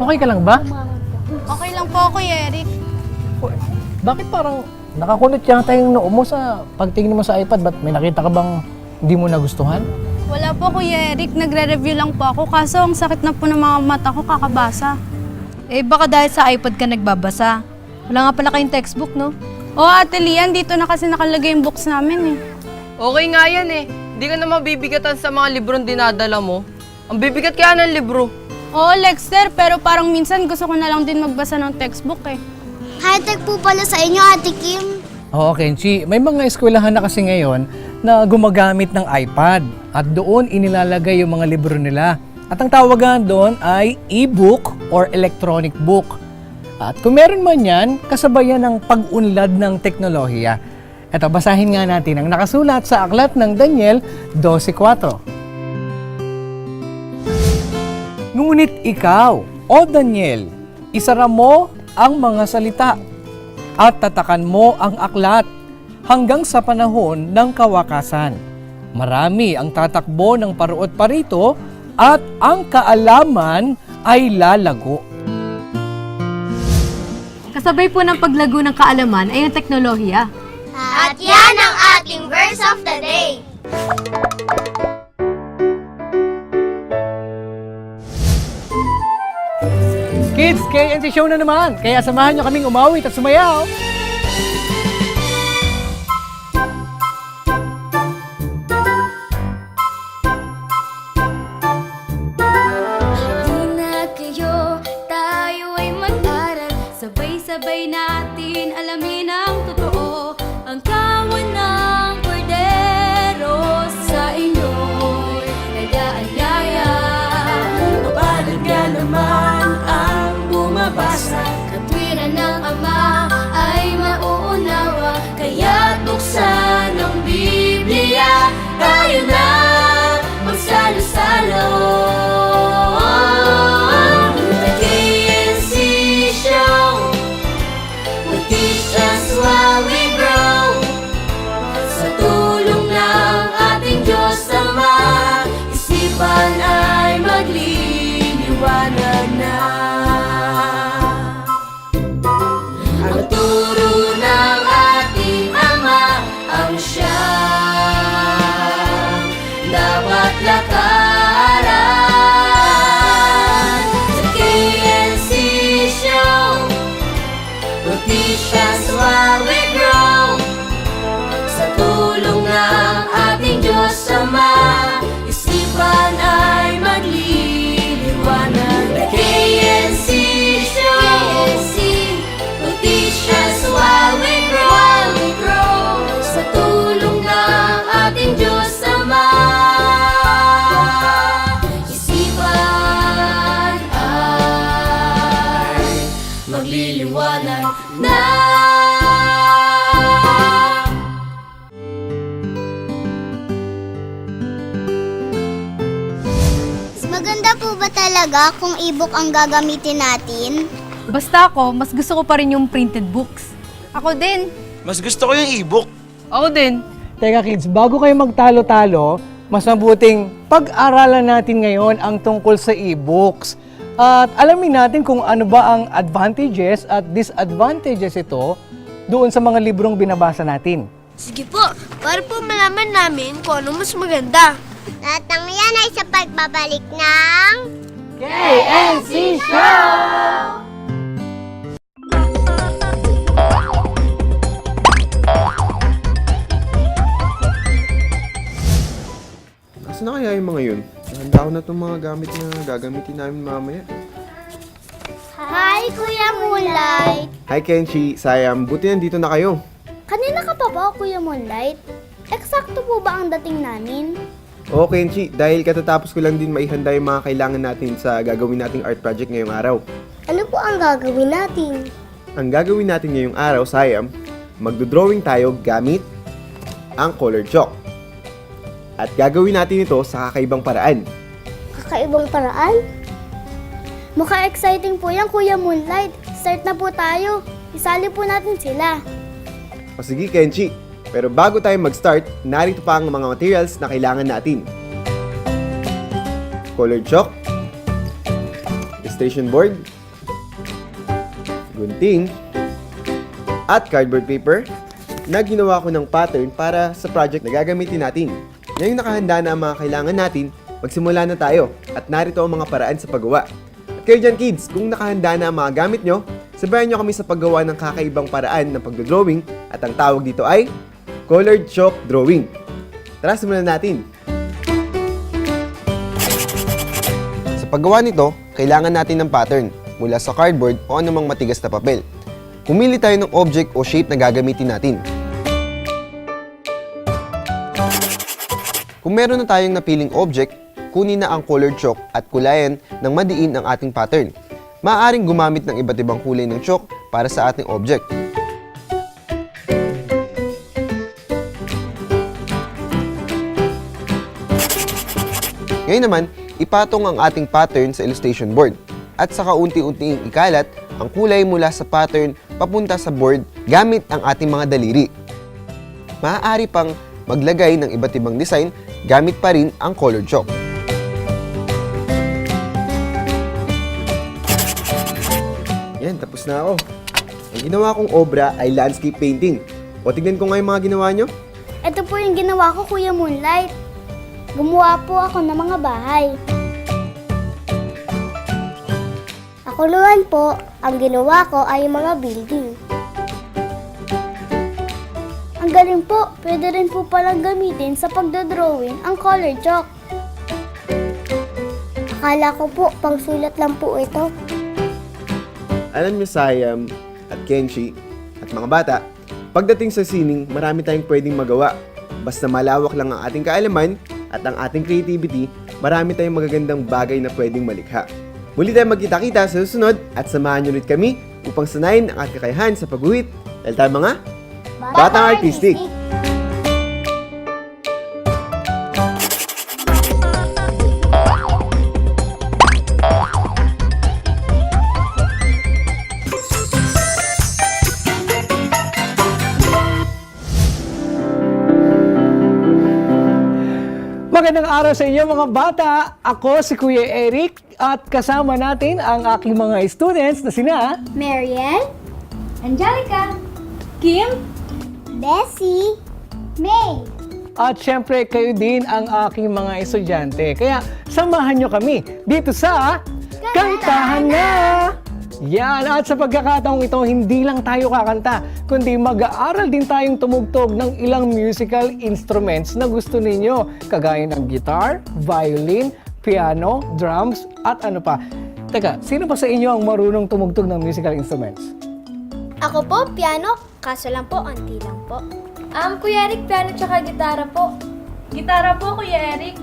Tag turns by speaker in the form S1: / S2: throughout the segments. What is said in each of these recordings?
S1: okay ka lang ba?
S2: Okay lang po ako, Eric.
S1: Bakit parang nakakunot yata yung noo mo sa pagtingin mo sa iPad? Ba't may nakita ka bang hindi mo nagustuhan?
S2: Wala po, Kuya Eric. Nagre-review lang po ako. Kaso ang sakit na po ng mga mata ko kakabasa.
S3: Eh baka dahil sa iPad ka nagbabasa. Wala nga pala kayong textbook, no?
S2: Oo, Ate Lian. Dito na kasi nakalagay yung books namin eh.
S4: Okay nga yan eh. Hindi ka na mabibigatan sa mga librong dinadala mo. Ang bibigat kaya ng libro.
S2: Oo, Lexter. Pero parang minsan gusto ko na lang din magbasa ng textbook eh.
S5: High-tech po pala sa inyo, Ate Kim.
S1: Oo, Kenchi. May mga eskwelahan na kasi ngayon na gumagamit ng iPad at doon inilalagay yung mga libro nila. At ang tawagan doon ay e-book or electronic book. At kung meron man yan, kasabayan ng pag-unlad ng teknolohiya. Ito, basahin nga natin ang nakasulat sa aklat ng Daniel 12:4. Ngunit ikaw, O Daniel, isara mo ang mga salita at tatakan mo ang aklat hanggang sa panahon ng kawakasan. Marami ang tatakbo ng paruot parito at ang kaalaman ay lalago.
S3: Kasabay po ng paglago ng kaalaman ay ang teknolohiya.
S5: At yan ang ating verse of the day.
S1: Kids, KNC show na naman. Kaya samahan nyo kaming umawit at sumayaw.
S6: Halina kayo, tayo ay mag-aral. Sabay-sabay natin alamin ang totoo. Ang kawan ng kordero sa inyo'y nag-aanyaya. Mapalad nga naman ang bumabasa. Katwiran ng Ama ay mauunawa. Kaya buksan ang Biblia, tayo na magsalo-salo. The KNC Show will teach us while we grow. Sa tulong ng ating Diyos Ama, isipan ay magliliwanag na. Ang turo ng ating Ama ang siyang dapat lakaran. Sa KNC Show will teach us while we grow. Sa tulong ng ating Diyos Ama, isipan ay magliliwanag. The KNC Show will teach us while we grow. Sa tulong ng ating Diyos Ama, isipan ay magliliwanag na.
S5: Maganda po ba talaga kung e-book ang gagamitin natin?
S3: Basta ako, mas gusto ko pa rin yung printed books.
S2: Ako din.
S7: Mas gusto ko yung e-book.
S4: Ako din.
S1: Teka kids, bago kayo magtalo-talo, mas mabuting pag-aralan natin ngayon ang tungkol sa e-books. At alamin natin kung ano ba ang advantages at disadvantages ito doon sa mga librong binabasa natin.
S6: Sige po, para po malaman namin kung ano mas maganda.
S5: Lahat ng yan ay sa pagbabalik ng...
S1: KNC Show!
S8: Nasaan na kaya yung mga yun? Handa ko na itong mga gamit na gagamitin namin mamaya.
S5: Hi, Kuya Moonlight!
S8: Hi Kenshi, Sayam, buti nandito na kayo.
S5: Kanina ka pa ba, Kuya Moonlight? Eksakto po ba ang dating namin?
S8: Oo Kenshi, dahil katatapos ko lang din maihanda yung mga kailangan natin sa gagawin nating art project ngayong araw.
S5: Ano po ang gagawin natin?
S8: Ang gagawin natin ngayong araw, Sayam, magdodrawing tayo gamit ang colored chalk. At gagawin natin ito sa kakaibang paraan.
S5: Kakaibang paraan? Mukha exciting po yan, Kuya Moonlight. Start na po tayo. Isali po natin sila.
S8: O sige Kenshi, pero bago tayo mag-start, narito pa ang mga materials na kailangan natin. Colored chalk, illustration board, gunting, at cardboard paper na ginawa ko ng pattern para sa project na gagamitin natin. Ngayong nakahanda na ang mga kailangan natin, magsimula na tayo at narito ang mga paraan sa paggawa. At kayo dyan kids, kung nakahanda na ang mga gamit nyo, sabayan nyo kami sa paggawa ng kakaibang paraan ng pagdodrawing at ang tawag dito ay colored chalk drawing. Tara, simulan natin! Sa paggawa nito, kailangan natin ng pattern mula sa cardboard o anumang matigas na papel. Pumili tayo ng object o shape na gagamitin natin. Kung meron na tayong napiling object, kunin na ang colored chalk at kulayan ng madiin ang ating pattern. Maaaring gumamit ng iba't ibang kulay ng chalk para sa ating object. Ngayon naman, ipatong ang ating pattern sa illustration board at saka unti-unting ikalat ang kulay mula sa pattern papunta sa board gamit ang ating mga daliri. Maaari pang maglagay ng iba't ibang design gamit pa rin ang colored chalk. Yan, tapos na ako. Ang ginawa kong obra ay landscape painting. O tignan ko nga yung mga ginawa nyo.
S5: Ito po yung ginawa ko, Kuya Moonlight. Gumawa po ako ng mga bahay. Ako naman po, ang ginawa ko ay mga building. Ang galing po, pwede rin po palang gamitin sa pagdodrawing ang colored chalk. Akala ko po, pangsulat lang po ito.
S8: Alam niyo, Sayam at Kenshi at mga bata, pagdating sa sining, marami tayong pwedeng magawa. Basta malawak lang ang ating kaalaman at ang ating creativity, marami tayong magagandang bagay na pwedeng malikha. Muli tayong magkita-kita sa susunod at samahan niyo ulit kami upang sanayin ang ating kakayahan sa pagguhit dahil tayo mga Batang Artistic.
S1: Magandang araw sa inyo mga bata! Ako si Kuya Eric at kasama natin ang aking mga students na sina
S5: Marian,
S2: Angelica, Kim,
S5: Bessie, May.
S1: at syempre kayo din ang aking mga estudyante. Kaya samahan nyo kami dito sa Kantahan Na! Yan, at sa pagkakataong ito, hindi lang tayo kakanta, kundi mag-aaral din tayong tumugtog ng ilang musical instruments na gusto ninyo, kagaya ng guitar, violin, piano, drums, at ano pa. Teka, sino ba sa inyo ang marunong tumugtog ng musical instruments?
S5: Ako po, piano. Kaso lang po, onti lang po.
S6: Kuya Eric, piano tsaka gitara po.
S2: Gitara po, Kuya Eric.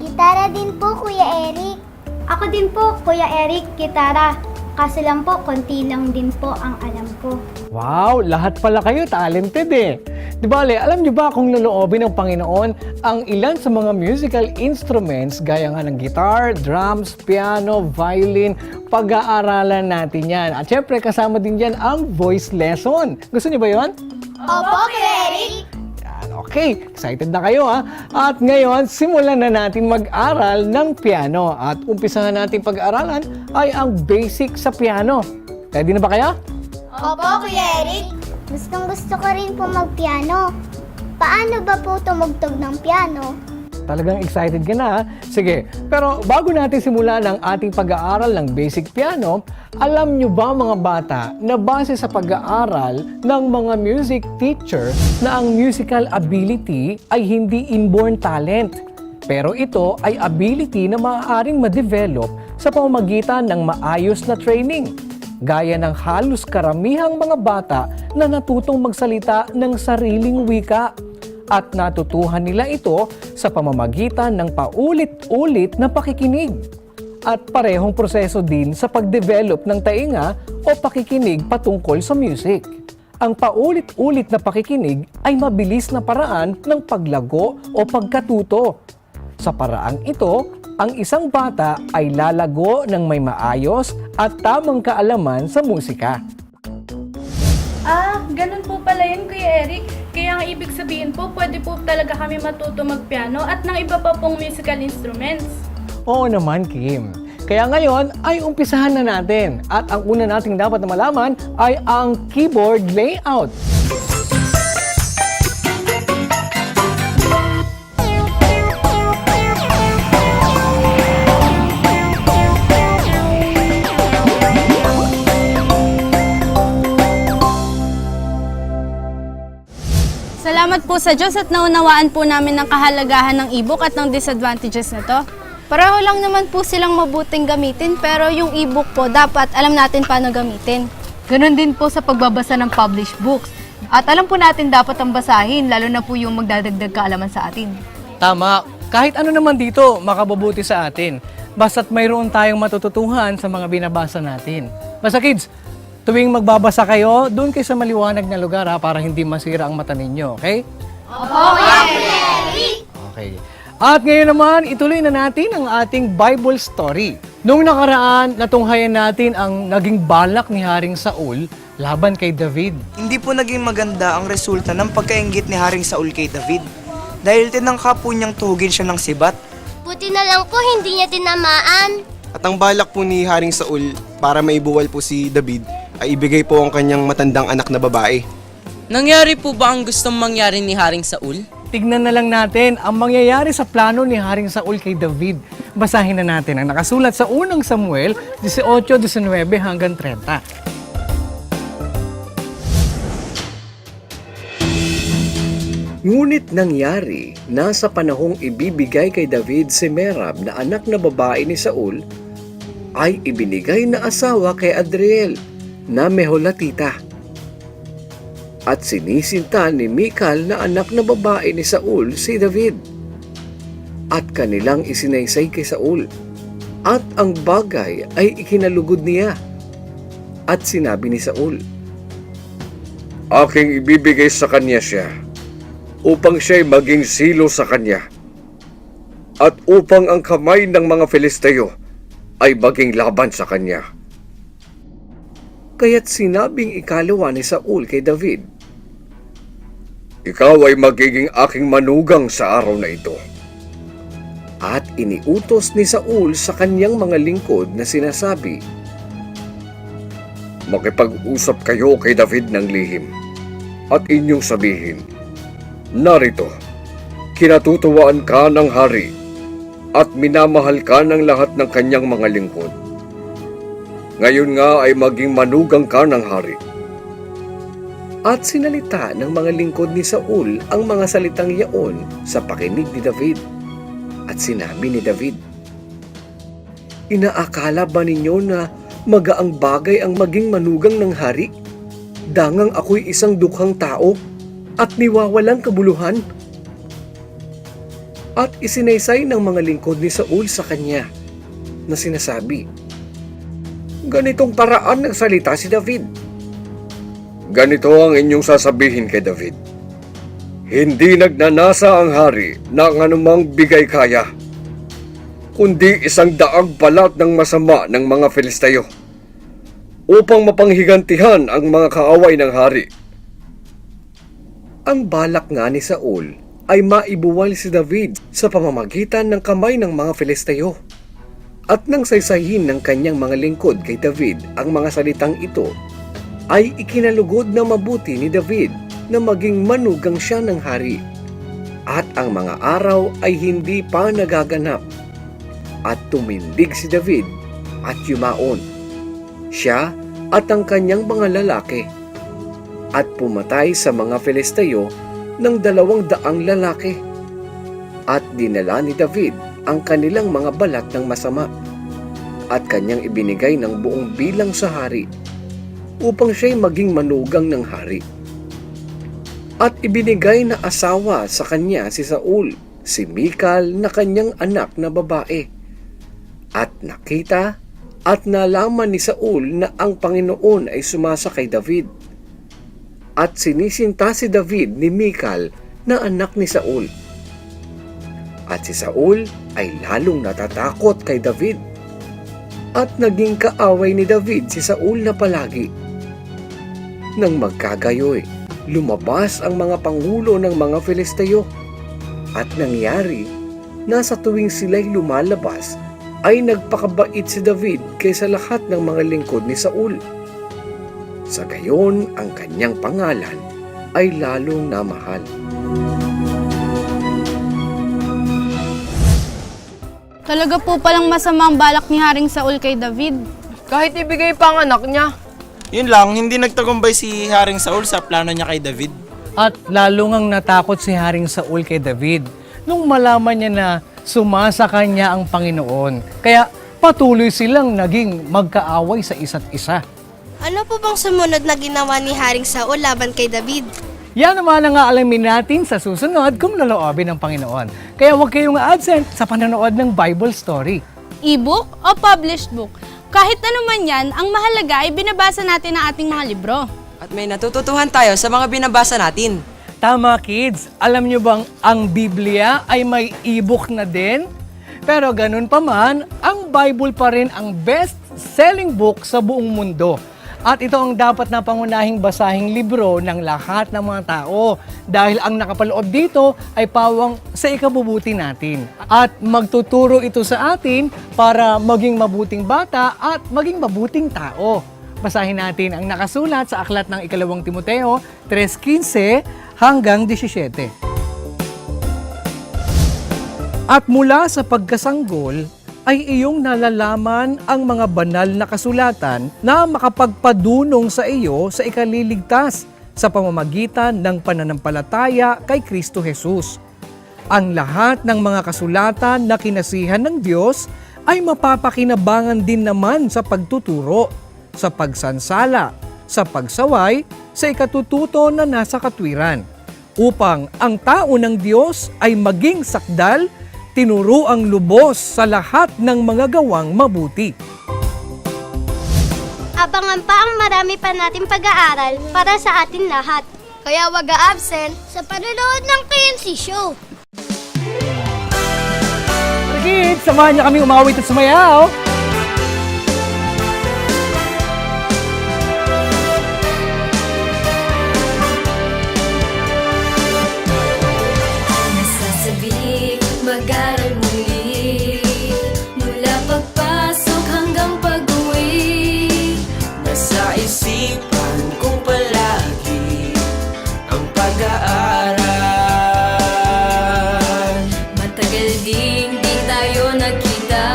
S5: Gitara din po, Kuya Eric. Ako din po, Kuya Eric, gitara. Kaso lang po, konti lang din po ang alam ko.
S1: Wow, lahat pala kayo talented eh. Di bale, alam niyo ba kung naloobin ng Panginoon ang ilan sa mga musical instruments gaya nga ng guitar, drums, piano, violin, pag-aaralan natin yan. At syempre kasama din dyan ang voice lesson. Gusto niyo ba yon?
S5: Opo, Kuya Eric.
S1: Okay, excited na kayo ha? At ngayon, simulan na natin mag-aral ng piano. At umpisahan natin pag-aralan ay ang basic sa piano. Ready na ba kayo?
S5: Opo, Kuya Eric. Gustong gusto ko rin po mag-piano. Paano ba po tumugtog ng piano?
S1: Talagang excited ka na ha? Sige, pero bago natin simulan ang ating pag-aaral ng basic piano, alam nyo ba mga bata na base sa pag-aaral ng mga music teacher na ang musical ability ay hindi inborn talent. Pero ito ay ability na maaaring ma-develop sa pamamagitan ng maayos na training. Gaya ng halos karamihang mga bata na natutong magsalita ng sariling wika. At natutuhan nila ito sa pamamagitan ng paulit-ulit na pakikinig. At parehong proseso din sa pagdevelop ng tainga o pakikinig patungkol sa music. Ang paulit-ulit na pakikinig ay mabilis na paraan ng paglago o pagkatuto. Sa paraang ito, ang isang bata ay lalago ng may maayos at tamang kaalaman sa musika.
S2: Ganun po pala yun, Kuya Eric. Kaya ang ibig sabihin po, pwede po talaga kami matuto magpiano at ng iba pa pong musical instruments.
S1: Oo naman, Kim. Kaya ngayon ay umpisahan na natin. At ang una nating dapat na malaman ay ang keyboard layout.
S2: Salamat po sa Diyos at naunawaan po namin ng kahalagahan ng e-book at ng disadvantages nito. Pareho lang naman po silang mabuting gamitin, pero yung e-book po dapat alam natin paano gamitin.
S3: Ganon din po sa pagbabasa ng published books. At alam po natin dapat ang basahin, lalo na po yung magdadagdag kaalaman sa atin.
S1: Tama. Kahit ano naman dito, makabubuti sa atin. Basta't mayroon tayong matututuhan sa mga binabasa natin. Basta kids, tuwing magbabasa kayo, doon kayo sa maliwanag na lugar para hindi masira ang mata ninyo, okay? Okay. At ngayon naman, ituloy na natin ang ating Bible story. Noong nakaraan, natunghayan natin ang naging balak ni Haring Saul laban kay David.
S9: Hindi po naging maganda ang resulta ng pagkainggit ni Haring Saul kay David dahil tinangka po niyang tuhugin siya ng sibat.
S6: Buti na lang po hindi niya tinamaan.
S8: At ang balak po ni Haring Saul para maibuwal po si David ay ibigay po ang kanyang matandang anak na babae.
S4: Nangyari po ba ang gustong mangyari ni Haring Saul?
S1: Tignan na lang natin ang mangyayari sa plano ni Haring Saul kay David. Basahin na natin ang nakasulat sa unang Samuel 18:19 hanggang 30.
S10: Ngunit nangyari na sa panahong ibibigay kay David si Merab na anak na babae ni Saul, ay ibinigay na asawa kay Adriel na Meholatita. At sinisinta ni Mikal na anak na babae ni Saul si David. At kanilang isinaysay kay Saul. At ang bagay ay ikinalugod niya. At sinabi ni Saul, "Aking ibibigay sa kanya siya, upang siya'y maging silo sa kanya, at upang ang kamay ng mga Filisteo ay maging laban sa kanya." Kaya't sinabing ikalawa ni Saul kay David, "Ikaw ay magiging aking manugang sa araw na ito." At iniutos ni Saul sa kanyang mga lingkod na sinasabi, "Makipag-usap kayo kay David ng lihim, at inyong sabihin, narito, kinatutuwaan ka ng hari, at minamahal ka ng lahat ng kanyang mga lingkod. Ngayon nga ay maging manugang ka ng hari." At sinalita ng mga lingkod ni Saul ang mga salitang yaon sa pakinig ni David. At sinabi ni David, "Inaakala ba ninyo na magaang bagay ang maging manugang ng hari? Dangang ako'y isang dukhang tao at niwawalang kabuluhan." At isinaysay ng mga lingkod ni Saul sa kanya na sinasabi, "Ganitong paraan nagsalita si David. Ganito ang inyong sasabihin kay David, hindi nagnanasa ang hari ng anumang bigay kaya, kundi isang daag balat ng masama ng mga Filisteo, upang mapanghigantihan ang mga kaaway ng hari." Ang balak nga ni Saul ay maibuwal si David sa pamamagitan ng kamay ng mga Filisteo. At nang saysayin ng kanyang mga lingkod kay David ang mga salitang ito, ay ikinalugod na mabuti ni David na maging manugang siya ng hari. At ang mga araw ay hindi pa nagaganap. At tumindig si David at yumaon, siya at ang kanyang mga lalaki, at pumatay sa mga Filisteo ng 200 lalaki. At dinala ni David ang kanilang mga balat ng masama, at kanyang ibinigay ng buong bilang sa hari, upang siya'y maging manugang ng hari. At ibinigay na asawa sa kanya si Saul, si Mikal na kanyang anak na babae. At nakita at nalaman ni Saul na ang Panginoon ay sumasa kay David. At sinisinta si David ni Mikal na anak ni Saul. At si Saul ay lalong natatakot kay David. At naging kaaway ni David si Saul na palagi. Nang magkagayoy, lumabas ang mga pangulo ng mga Filisteo. At nangyari na sa tuwing sila'y lumalabas, ay nagpakabait si David kaysa lahat ng mga lingkod ni Saul. Sa gayon, ang kanyang pangalan ay lalong namahal.
S2: Talaga po palang masama ang balak ni Haring Saul kay David.
S4: Kahit ibigay pa ang anak niya.
S7: Yun lang, hindi nagtagumpay si Haring Saul sa plano niya kay David.
S1: At lalo ngang natakot si Haring Saul kay David nung malaman niya na sumasa kanya ang Panginoon. Kaya patuloy silang naging magkaaway sa isa't isa.
S5: Ano po bang sumunod na ginawa ni Haring Saul laban kay David?
S1: Yan naman ang aalamin natin sa susunod kung naloobin ng Panginoon. Kaya huwag kayong absent sa panonood ng Bible story.
S2: E-book o published book? Kahit ano man yan, ang mahalaga ay binabasa natin ang ating mga libro.
S4: At may natututuhan tayo sa mga binabasa natin.
S1: Tama kids, alam nyo bang ang Biblia ay may e-book na din? Pero ganun pa man, ang Bible pa rin ang best-selling book sa buong mundo. At ito ang dapat na pangunahing basahing libro ng lahat ng mga tao dahil ang nakapaloob dito ay pawang sa ikabubuti natin. At magtuturo ito sa atin para maging mabuting bata at maging mabuting tao. Basahin natin ang nakasulat sa aklat ng 2 Timoteo 3:15 hanggang 17. At mula sa pagkasanggol, ay iyong nalalaman ang mga banal na kasulatan na makapagpadunong sa iyo sa ikaliligtas sa pamamagitan ng pananampalataya kay Kristo Jesus. Ang lahat ng mga kasulatan na kinasihan ng Diyos ay mapapakinabangan din naman sa pagtuturo, sa pagsansala, sa pagsaway, sa ikatututo na nasa katwiran, upang ang tao ng Diyos ay maging sakdal, tinuro ang lubos sa lahat ng mga gawang mabuti.
S5: Abangan pa ang marami pa nating pag-aaral para sa atin lahat. Kaya wag absent sa panonood ng KNC Show.
S1: Kids, samahan niyo kami umawit at sumayaw.
S6: Nasasabi, mag-aral muli, mula pagpasok hanggang pag-uwi.
S9: Nasa isipan ko palagi ang pag-aaral.
S6: Matagal din di tayo nagkita,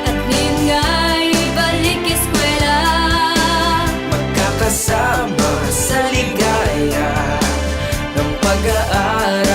S6: at ngayon nga'y balik eskwela.
S9: Magkakasama sa ligaya ng pag-aaral.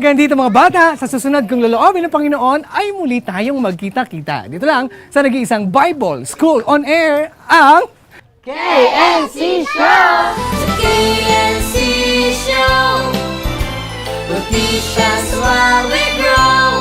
S1: hanggang dito mga bata, sa susunod kung loloobin ng Panginoon ay muli tayong magkita-kita. Dito lang sa nag-iisang Bible School on Air, ang
S6: KNC Show! The KNC Show! We'll teach us while we grow.